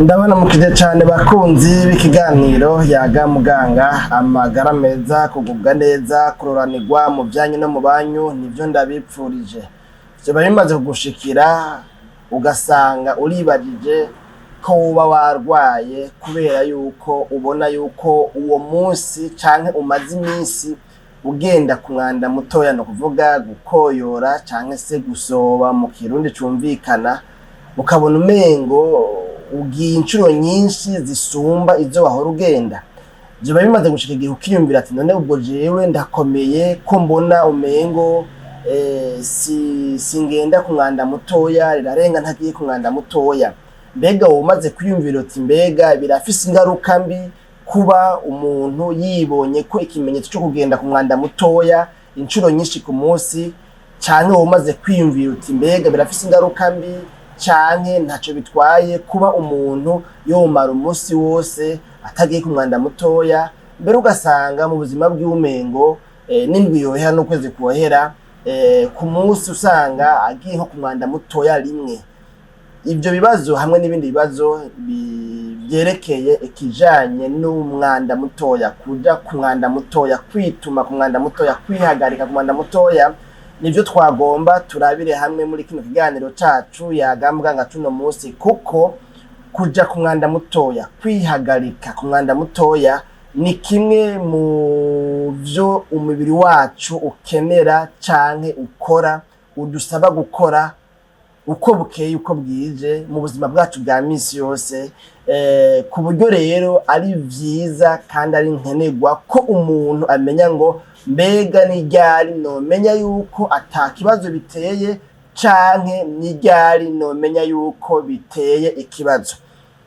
Ndabona mukije cyane bakunzi b'ikiganiro yaga muganga amagara meza kugubwa neza kuroranirwa mu byanyu no mu banyu nivyo ndabipfurije. Byo bimaze kugushikira ugasanga uribagije ko uba warwaye kubera yuko ubona yuko uwo munsi canke umaze iminsi ugenda ku mwanda mutoya no kuvuga gukoyora canke se gusoba mu kirundi cumvikana ukabona umengo ugiye inshuro nyinshi zisumba izo wahora ugenda. Byo bimaze gushika igihe ukiyumvira ati none ubwo jewe ndakomeye ko mbona umengo singenda ku mwanda mutoya rirarenga ntagiye ku mwanda mutoya. Mbega umaze kwiyumvira uti mbega birafise ingaruka mbi kuba umuntu yibonye ko ikimenyetso cyo kugenda ku mwanda mutoya inshuro nyinshi ku munsi, canke umaze kwiyumvira uti mbega birafise ingaruka mbi canke ntaco bitwaye kuba umuntu yomara umunsi wose atagiye ku mwanda mutoya, mbere ugasanga mu buzima bw'umengo n'indwi yohera n'ukwezi kuhera ku munsi usanga agiye nko ku mwanda mutoya rimwe. Ibyo bibazo hamwe n'ibindi bibazo byerekeye ikijanye n'umwanda mutoya, kuja ku mwanda mutoya, kwituma ku mwanda mutoya, kwihagarika ku mwanda mutoya, nivyo twagomba turabire hamwe muri kino kiganiro cacu yaga muganga tuno munsi, kuko kuja ku mwanda mutoya, kwihagarika ku mwanda mutoya ni kimwe mu vyo umubiri wacu ukenera canke ukora, udusaba gukora uko bukeye uko bwije mu buzima bwacu bwa misi yose, ku buryo rero ari vyiza kandi ari nkenerwa ko umuntu amenya ngo mbega ni ryari nomenya yuko atakibazo biteye canke ni ryari nomenya yuko biteye ikibazo.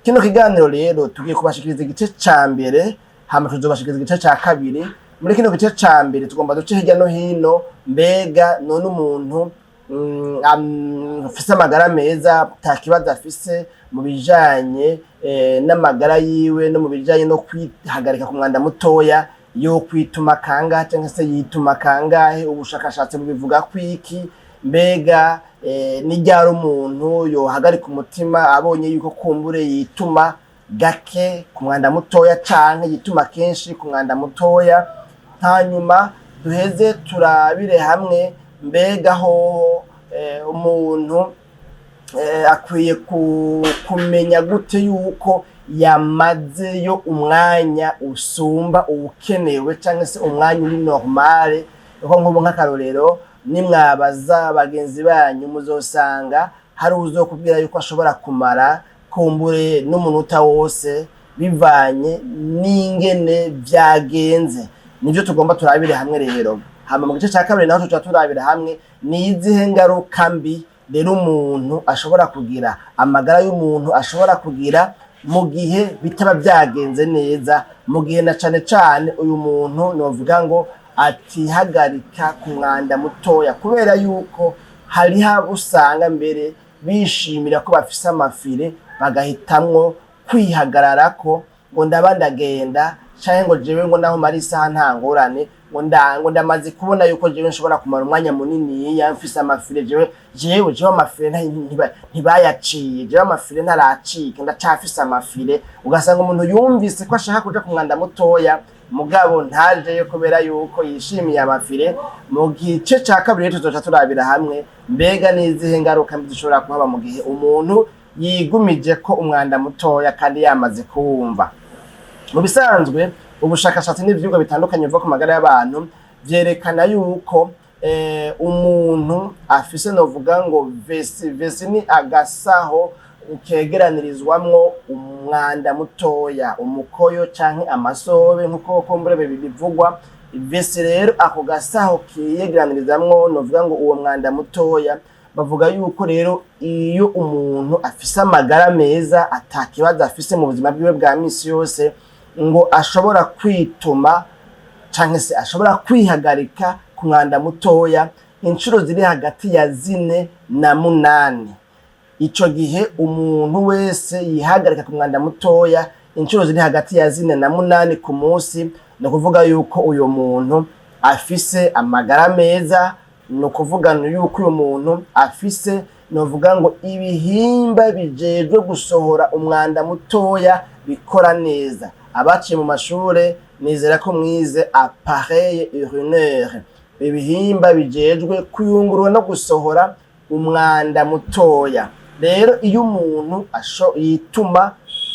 Kino kiganiro rero tugiye kubashikiriza igice ca mbere, hama tuzobashikiriza igice ca kabiri. Muri kino gice ca mbere tugomba duce hirya no hino, mbega none umuntu afise amagara meza atakibazo afise mu bijanye n'amagara yiwe no mu bijanye no kwihagarika ku mwanda mutoya, yo kwituma kangahe cyangwa se yituma kangahe, ubushakashatsi bubivuga kwiki, mbega ni ryari umuntu yohagarika umutima abonye yuko kumbure yituma gake ku mwanda mutoya canke yituma kenshi ku mwanda mutoya. Hanyuma duheze turabire hamwe mbega ho umuntu akwiye kumenya gute yuko yamazeyo umwanya usumba ukenewe canke se umwanya uri normale. Uko nk'ubu nk'akarorero nimwabaza bagenzi banyu muzosanga hari uzokubwira yuko ashobora kumara kumbure n'umunota wose bivanye n'ingene vyagenze. Nivyo tugomba turabire hamwe rero. Hama mu gice ca kabiri naho tuca turabira hamwe ni izihe ngaruka mbi rero umuntu ashobora kugira, amagara y'umuntu ashobora kugira mu gihe bitaba byagenze neza, mu gihe na cane cane uyu muntu novuga ngo atihagarika ku mwanda mutoya, kubera yuko hariho usanga mbere bishimira ko bafise amafire bagahitamwo kwihagararako ngo ndabandagenda canke ngo jewe ngo naho mari isaha ntangorane ngo ndamaze kubona yuko jewe nshobora kumara umwanya munini mfise amafire, jewe amafire ntibayaciye, jewe amafire ntaracika, ndacafise amafire. Ugasanga umuntu yumvise ko ashaka kuja ku mwanda mutoya mugabo ntajeyo kubera yuko yishimiye amafire. Mu gice ca kabiri tuzoca turabira hamwe mbega n'izihe ngaruka mbi zishobora kuhaba mu gihe umuntu yigumije ko umwanda mutoya kandi yamaze kuwumva. Mu bisanzwe ubushakashatsi n'ivyigwa bitandukanye biva ku magara y'abantu vyerekana yuko umuntu afise novuga ngo vesi ni agasaho kegeranirizwamwo umwanda mutoya, umukoyo canke amasobe nkuko kumbure bivugwa. Vesi rero ako gasaho kiyegeranirizamwo novuga ngo uwo mwanda mutoya, bavuga yuko rero iyo umuntu afise amagara meza atakibazo afise mu buzima bwiwe bwa misi yose, ngo ashobora kwituma canke se ashobora kwihagarika ku mwanda mutoya inshuro ziri hagati ya 4 na 8. Ico gihe umuntu wese yihagarika ku mwanda mutoya inshuro ziri hagati ya 4 na 8 ku munsi, no kuvuga yuko uyo muntu afise amagara meza, no kuvuga yuko uyo muntu afise novuga ngo ibihimba bijejwe gusohora umwanda mutoya bikora neza. Abaciye mu mashure nizera ko mwize appareil urinaire, ibihimba bijejwe kuyungurura no gusohora umwanda mutoya. Rero iyo umuntu yituma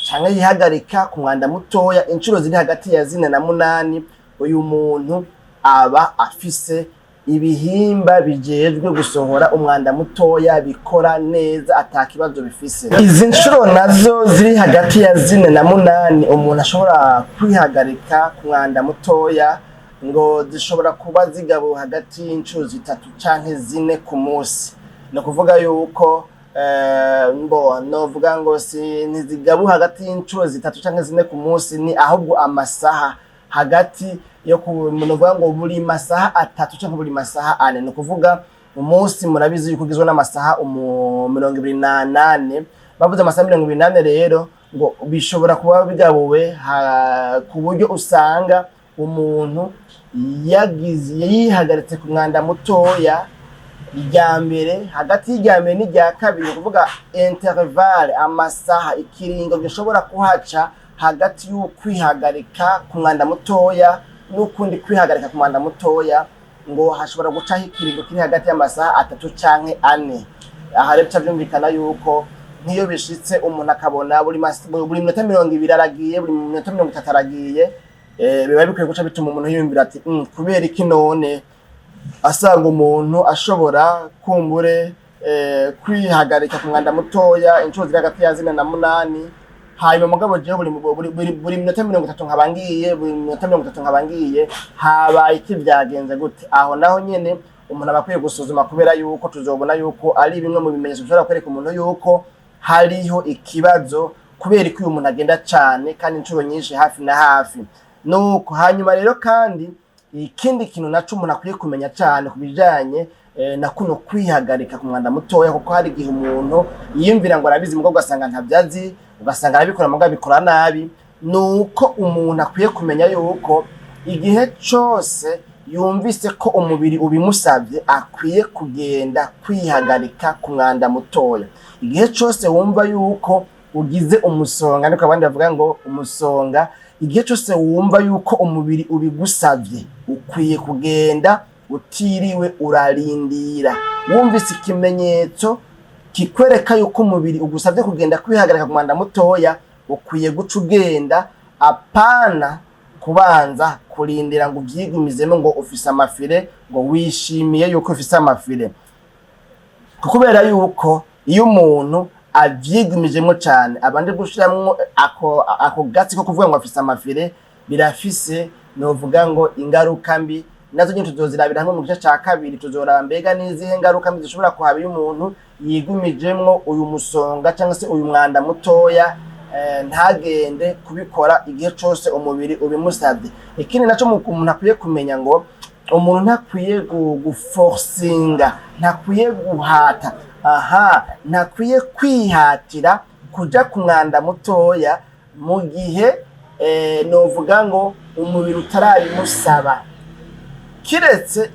canke yihagarika ku mwanda mutoya inshuro ziri hagati ya 4 na 8, uyu muntu aba afise ibihimba bijejwe gusohora umwanda mutoya bikora neza atakibazo bifise. Izi nshuro nazo ziri hagati ya 4 na 8 umuntu ashobora kwihagarika ku mwanda mutoya ngo zishobora kuba zigabo hagati y'inshuro 3 canke 4 ku munsi. No kuvuga yuko novuga ngo si ntizigabu hagati y'inshuro 3 canke 4 ku munsi, ni ahubwo amasaha hagati yo kuvuga ngo buri masaha 3 canke buri masaha 4. No kuvuga umunsi murabizi yuko ugizwe n'amasaha 28, bavuze amasaha 28 rero ngo bishobora kuba bigabuwe ku buryo usanga umuntu yihagaritse ku mwanda mutoya irya mbere, hagati y'irya mbere n'irya kabiri, kuvuga intervalle amasaha ikiringo gishobora kuhaca hagati y'ukwihagarika ku mwanda mutoya n'ukundi kwihagarika ku mwanda mutoya, ngo hashobora gucaho ikiringo kiri hagati y'amasaha 3 canke 4. Aha rero byumvikana yuko nk'iyo bishitse umuntu akabona buri minota 20 aragiye, buri minota 30 aragiye, biba bikwiye guca bituma umuntu yiyumvira ati kubera iki none asanga umuntu ashobora kumbure kwihagarika ku mwanda mutoya inshuro ziri hagati ya 4 na 8, hanyuma mugabo je buri minota 30 nkabangiye, buri minota 30 nkabangiye, habaye iki byagenze gute? Aho naho nyene umuntu abakwiye gusuzuma, kubera yuko tuzobona yuko ari bimwe mu bimenyetso bishobora kwereka umuntu yuko hariho ikibazo, kubera ko uyu muntu agenda cyane kandi inshuro nyinshi hafi na hafi. Nuko hanyuma rero kandi ikindi kintu naco umuntu akwiye kumenya cyane kubijanye na kuno kwihagarika ku mwanda mutoya, kuko hari igihe umuntu yiyumvira ngo arabizi mugabo ugasanga ntabyazi, ugasanga arabikora mugabo bikora nabi. Nuko umuntu akwiye kumenya yuko igihe cyose yumvise ko umubiri ubimusabye akwiye kugenda kwihagarika ku mwanda mutoya. Igihe cyose wumva yuko ugize umusonga, niko abandi bavuga ngo umusonga, igihe cyose wumva yuko umubiri ubigusabye ukwiye kugenda utiriwe urarindira. Wumvise ikimenyetso kikwereka yuko umubiri ugusabye kugenda kwihagarika ku mwanda mutoya, ukwiye guca ugenda, apana kubanza kurindira ngo ubyigumizemo ngo ufise amafire, ngo wishimiye yuko ufise amafire. Kubera yuko iyo umuntu avyigumijemo cyane abandi gushiramwo ako gatsi ko kuvuga ngo afise amafire, birafise novuga ngo ingaruka mbi. Nazo nyine tuzozirabira hamwe mu gice ca kabiri, tuzoraba mbega n'izihe ngaruka mbi zishobora kuhaba iyo umuntu yigumijemwo uyu musonga cyangwa se uyu mwanda mutoya, ntagende kubikora igihe cyose umubiri ubimusabye. Ikindi naco umuntu akwiye kumenya ngo umuntu ntakwiye guforcinga, ntakwiye guhata, ntakwiye kwihatira kuja ku mwanda mutoya mu gihe novuga ngo umubiri utarabimusaba, kiretse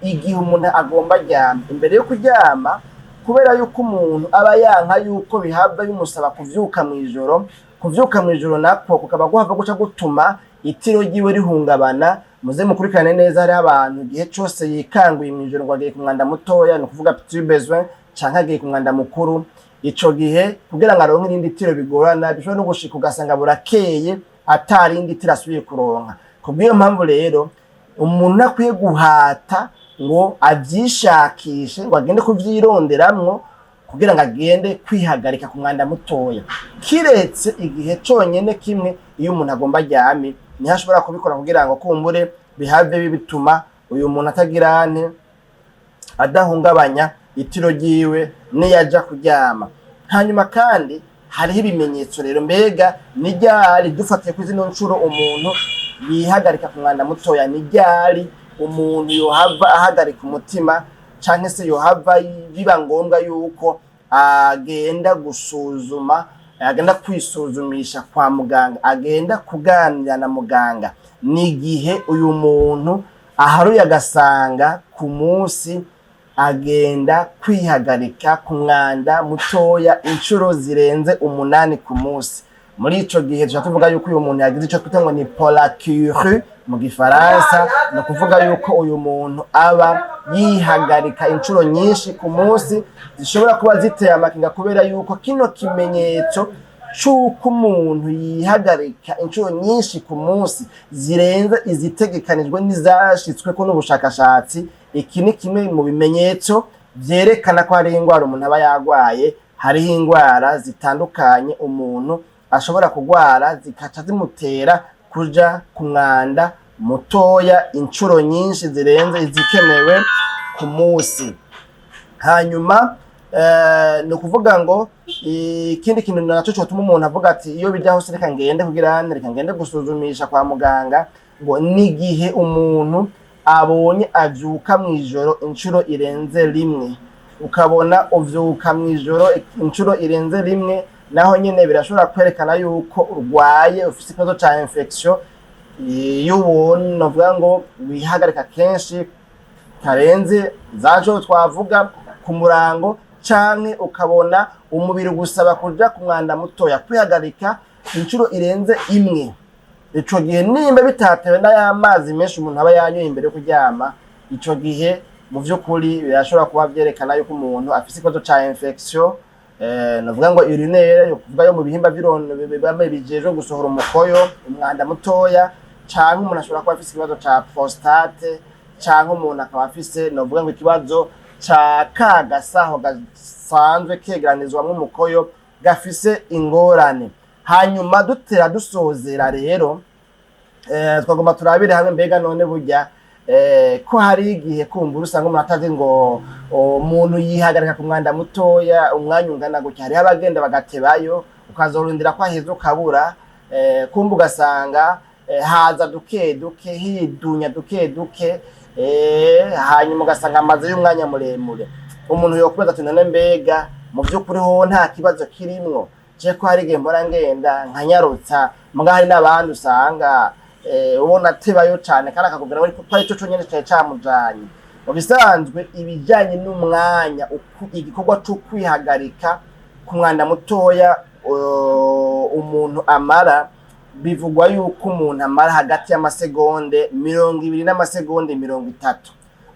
igihe umuntu agomba aryama. Imbere yo kuryama, kubera yuko umuntu aba yanka yuko bihava bimusaba kuvyuka mw'ijoro, kuvyuka mw'ijoro nako kukaba guhava guca gutuma itiro ryiwe rihungabana. Muze mukurikirane neza, hari abantu igihe cyose yikanguye mw'ijoro ngo agiye ku mwanda mutoya, no kuvuga petit besoin, canke agiye ku mwanda mukuru, ico gihe kugira ngo aronke irindi tiro bigorana, bishobora no gushika ugasanga burakeye atari irindi tiro asubiye kuronka. Kubw'iyo mpamvu rero umuntu nakwiye guhata ngo avyishakishe, ngo agende kuvyironderamwo kugira ngo agende kwihagarika ku mwanda mutoya, kiretse igihe conyene kimwe iyo umuntu agomba aryame, niho ashobora kubikora kugira ngo kumbure bihave bituma uyu muntu atagirane adahungabanya itiro ryiwe niyaja kuryama. Hanyuma kandi hariho ibimenyetso rero, mbega ni ryari dufatiye kuri zino nshuro umuntu yihagarika ku mwanda mutoya, ni ryari umuntu yohava ahagarika umutima, canke se yohava biba ngombwa yuko agenda gusuzuma, agenda kwisuzumisha kwa muganga, agenda kuganira na muganga. Ni igihe uyu muntu aharuye agasanga ku munsi agenda kwihagarika ku mwanda mutoya inshuro zirenze 8 ku munsi. Muri ico gihe tuvuga yuko uyu muntu yagize ico twita ngo ni polacure mu gifaransa, no kuvuga yuko uyu muntu aba yihagarika inshuro nyinshi ku munsi zishobora kuba ziteye amakinga, kubera yuko kino kimenyetso c'uko umuntu yihagarika inshuro nyinshi ku munsi zirenze izitegekanijwe n'izashitsweko n'ubushakashatsi. Iki ni kimwe mu bimenyetso vyerekana ko hari ingwara umuntu aba yagwaye. Hariho ingwara zitandukanye umuntu ashobora kugwara zikaca zimutera kuja ku mwanda mutoya inshuro nyinshi zirenze izikenewe ku munsi. Hanyuma no kuvuga ngo ikindi kintu naco cyotuma umuntu avuga ati iyo bijya hose reka ngende gusuzumisha kwa muganga, ngo nigihe umuntu abonye avyuka mwijoro inshuro irenze rimwe. Ukabona uvyuka mwijoro inshuro irenze rimwe, naho nyene birashobora kwerekana yuko urwaye, ufise ikibazo ca infection. Iyo ubona novuga ngo wihagarika kenshi karenze zajo twavuga ku murango, canke ukabona umubiri gusaba kuja ku mwanda mutoya kwihagarika inshuro irenze imwe, ico gihe nimba bitatewe n'amazi menshi umuntu aba yanyoye imbere yo kuryama, ico gihe mu vy'ukuri birashobora kuba vyerekana yuko umuntu afise ikibazo ca infection. Navuga ngo urinaire yo kuvuga yo mu bihimba bibame bijejwe gusohora umukoyo, umwanda mutoya, canke umuntu ashobora kuba afise ikibazo ca prostate, canke umuntu akaba afise navuga ngo ikibazo ca kagasaho gasanzwe kegeranizwamwo umukoyo gafise ingorane. Hanyuma dutera dusozera rero twagomba turabire hamwe mbega none burya ko hari igihe kumbura usanga umuntu atazi ngo umuntu yihagarika ku mwanda mutoya umwanya ungana gutya. Hariho abagenda bagatebayo ukazorundira ko aheza ukabura, kumva ugasanga haza duke duke, hidunya duke duke, hanyuma ugasanga amaze y'umwanya muremure. Umuntu yokubaza ati none mbega mu by'ukuri ho nta kibazo kirimwo? Je ko hari igihe mbora ngenda nkanyarutsa, muga hari n'abandi usanga ubona atebayo cyane kandi akakubwira ko ari cyo nyene cyaje camujanye. Mu bisanzwe ibijanye n'umwanya igikorwa cyo kwihagarika ku mwanda mutoya umuntu amara, bivugwa yuko umuntu amara hagati y'amasegonde 20 n'amasegonde 30.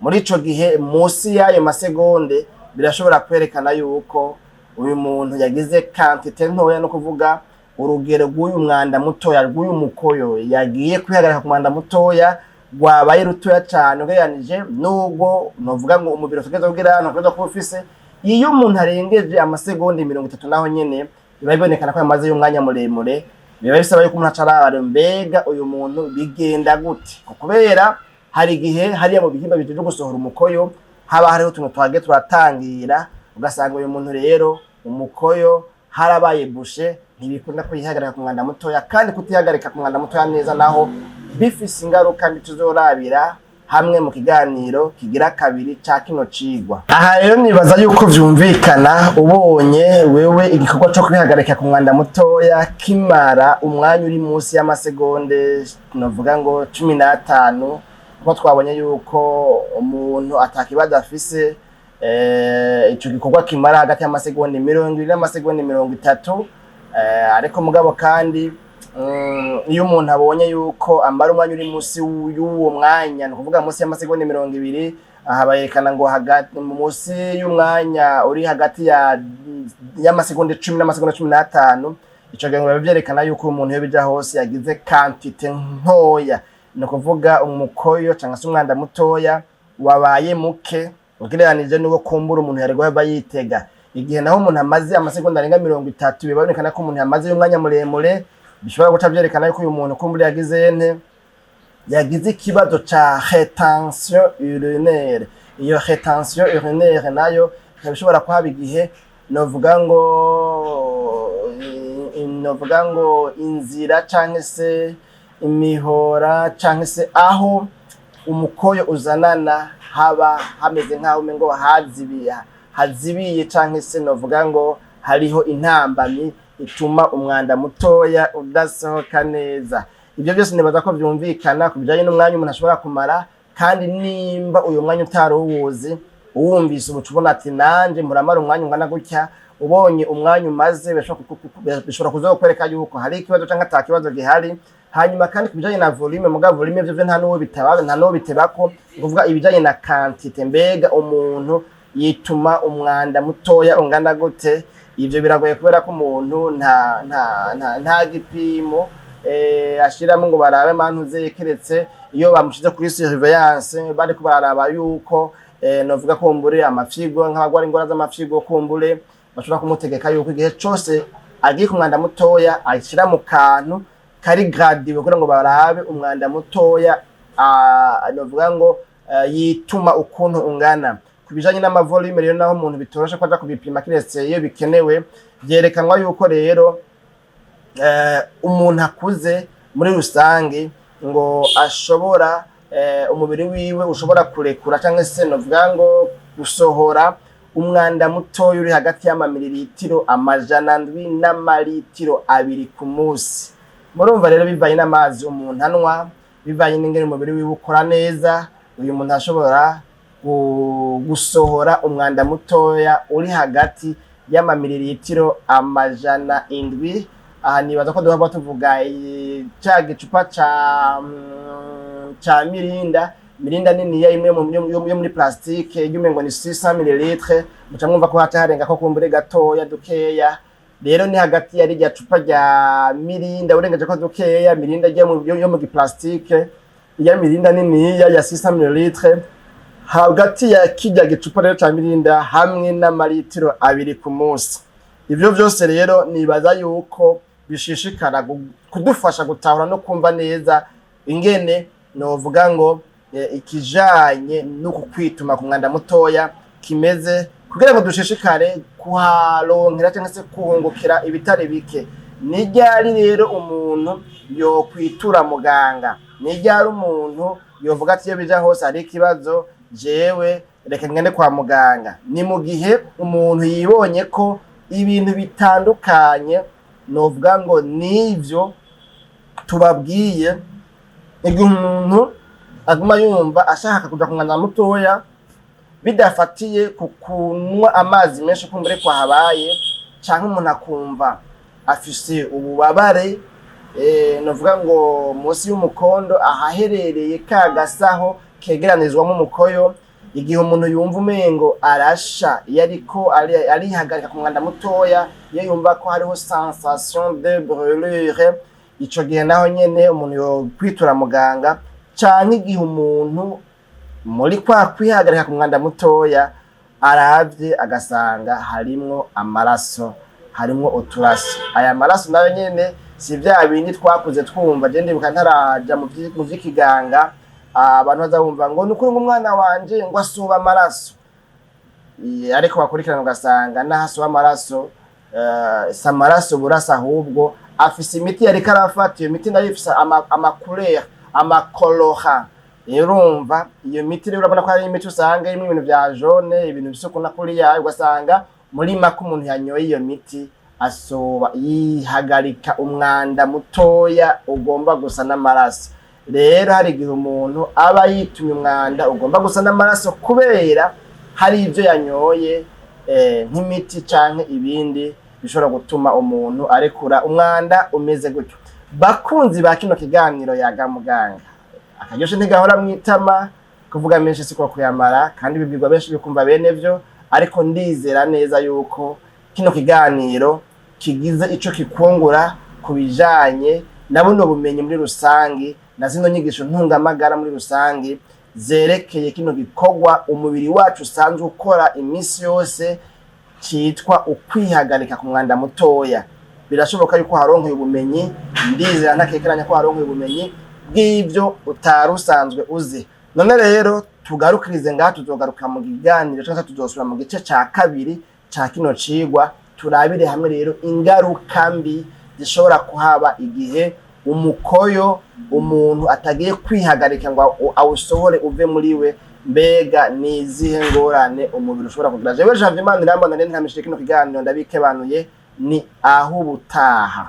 Muri ico gihe munsi y'ayo masegonde birashobora kwerekana yuko uyu muntu yagize quantité ntoya, no kuvuga urugero rw'uyu mwanda mutoya rw'uyu mukoyo yagiye kwihagarika ku mwanda mutoya rwabaye rutoya cyane ugereranije n'ubwo novuga ngo umubiri utugeza kugira no kuba ufise. Iyo umuntu arengeje amasegonde 30 naho nyene biba bibonekana ko yamaze y'umwanya muremure. Biba bisaba yuko umuntu acarabara mbega uyu muntu bigenda gute, kubera hari igihe hariya mu bihimba bije gusohora umukoyo haba hariho tuntu twage turatangira, ugasanga uyu muntu rero umukoyo harabaye bushe, ntibikunda kwihagarika ku mwanda mutoya. Kandi kutihagarika ku mwanda mutoya neza naho bifise ingaruka mbi tuzorabira hamwe mu kiganiro kigira kabiri ca kino cigwa. Aha rero nibaza yuko vyumvikana ubonye wewe igikorwa cyo kwihagarika ku mwanda mutoya kimara umwanya uri munsi y'amasegonde novuga ngo 15, ko twabonye yuko umuntu atakibazo afise ico gikorwa kimara hagati y'amasegonde 20 n'amasegonde 30. Ariko mugabo kandi iyo umuntu abonye yuko amara umwanya uri munsi y'uwo mwanya, no kuvuga munsi y'amasegonde 20, aha bayerekana ngo hagati munsi y'umwanya uri hagati y'amasegonde 10 n'amasegonde 15, ico gihe biba byerekana yuko umuntu iyo bija hose yagize quantité ntoya, no kuvuga umukoyo cyangwa se umwanda mutoya wabaye muke ugereranije n'uko kumbura umuntu yarigwa bayitega. Igihe naho umuntu amaze amasegonda arenga 30 bibonekana ko umuntu yamaze y'umwanya muremure, bishobora guca byerekana yuko uyu muntu kumbura yagize ikibazo ca rétention urinaire. Iyo rétention urinaire nayo bishobora kuhaba igihe novuga ngo inzira canke se imihora canke se aho umukoyo uzanana haba hameze nkaho ngo hazibiye canke se novuga ngo hariho intambamyi ituma umwanda mutoya udasohoka neza. Ibyo byose nibaza ko vyumvikana kubijanye n'umwanya umuntu ashobora kumara, kandi nimba uyu mwanya utaruwuzi uwumvise ubuca ubona ati nanje muramara umwanya ungana gutya, ubonye umwanya umaze bishobora kuzokwereka yuko hari ikibazo canke ata kibazo gihari. Hanyuma kandi kubijanye na volume, muga volume vyo nta n'uwo bitebako, kuvuga ibijanye na quantité, mbega umuntu yituma umwanda mutoya ungana gute. Ivyo biragoye kubera ko umuntu nta gipimo ashiramo ngo barabe mantuze, keretse iyo bamushize kuri surveillance bariko bararaba yuko novuga kumbure amafyigo nk'abagwara ingora z'amafyigo kumbure bashobora kumutegeka yuko igihe cose agiye ku mwanda mutoya ashira mu kantu kari gradiwe kugira ngo barabe umwanda mutoya novuga ngo yituma ukuntu ungana. Kubijanye n'amavolume rero naho umuntu bitoroshe ko aja kubipima kiretse iyo bikenewe, byerekanwa yuko rero umuntu akuze muri rusange ngo ashobora umubiri wiwe ushobora kurekura cyangwa se novuga ngo gusohora umwanda mutoya uri hagati y'amamililitiro 200 n'amalitiro 2 ku munsi. Murumva rero bivanye n'amazi umuntu anwa, bivanye n'ingene umubiri wiwe ukora neza, uyu muntu ashobora gusohora umwanda mutoya uri hagati y'amamililitiro 700. Aha nibaza ko duhaba tuvuga cya gicupa ca mirinda nini ya imwe yo muri plastique y'umengo ni 600 ml, muca mwumva ko harenga ko kumbure gatoya dukeya. Rero ni hagati yari rya cupa rya mirinda urengeje ko dukeya, mirinda yo mu plastique ya mirinda nini ya 600 ml, hagati ya kijya gicupa rero ca mirinda hamwe n'amalitiro 2 ku munsi. Ivyo vyose rero nibaza yuko bishishikara kudufasha gutahura no kumva neza ingene novuga ngo ikijanye no kwituma ku mwanda mutoya kimeze, kugira ngo dushishikare kuharonkera cyangwa se kuhungukira ibitare bike. Ni ryari rero umuntu yo kwitura muganga? Ni ryari umuntu yovuga ati iyo bija hose ari ikibazo jewe reka ngende kwa muganga? Ni mu gihe umuntu yibonye ko ibintu bitandukanye novuga ngo nivyo tubabwiye, igihe umuntu aguma yumva ashaka kuja ku mwanda mutoya bidafatiye ku kunywa amazi menshi kumbure kwa habaye, canke umuntu akumva afise ububabare novuga ngo munsi y'umukondo ahaherereye kagasaho kegeranizwamo umukoyo, igihe umuntu yumva umengo arasha iyo ariko arihagarika ku mwanda mutoya, iyo yumva ko hariho sensation de brûlure, ico gihe naho nyene umuntu yo kwitura muganga. Canke igihe umuntu muri kwa kwihagarika ku mwanda mutoya aravye agasanga harimwo amaraso, harimwo uturasi. Aya maraso nayo nyene si vya bindi twakuze twumva, je ndibuka ntaraja mu vy'ikiganga abantu bazabumva ngo nukuri ngo umwana wanje ngo asuba amaraso, ariko bakurikirana ugasanga nahasoba amaraso si amaraso burasa, ahubwo afise imiti yari karafata. Iyo miti nayo ifise amacouleur amakoloha. Urumva iyo miti rero urabona ko hari imiti usanga irimo ibintu vya jaune, ibintu bisuku na kuriya, ugasanga muri make umuntu yanyoye iyo miti asoba yihagarika umwanda mutoya ugomba gusa n'amaraso. Rero hari igihe umuntu aba yitumye umwanda ugomba gusa n'amaraso kubera hari ivyo yanyoye nk'imiti canke ibindi bishobora gutuma umuntu arekura umwanda umeze gutyo. Bakunzi ba kino kiganiro Yaga Muganga, akaryoshe ntigahora mwitama, kuvuga menshi siko kuyamara, kandi bibwirwa benshi bikumva bene vyo, ariko ndizera neza yuko kino kiganiro kigize ico kikungura kubijanye na buno bumenyi muri rusangi na zino nyigisho ntungamagara muri rusangi zerekeye kino gikorwa umubiri wacu usanzwe ukora imisi yose cyitwa ukwihagarika ku mwanda mutoya. Birashoboka yuko haronkeye ubumenyi, ndizera ntakekeranya ko haronkeye ubumenyi bw'ivyo utari usanzwe uzi. None rero tugarukirize ngaha, tuzogaruka mu kiganiro cyangwa tuzosura mu gice ca kabiri ca kino cigwa, turabire hamwe rero ingaruka mbi zishobora kuhaba igihe umukoyo umuntu atagiye kwihagarika ngo awusohore uve muri we. Mbega nizihe ngorane umubiri ushobora kugira? Jewe Janvier Manirambona ntamishije kino kiganiro ndabikebanuye, ni aho ubutaha.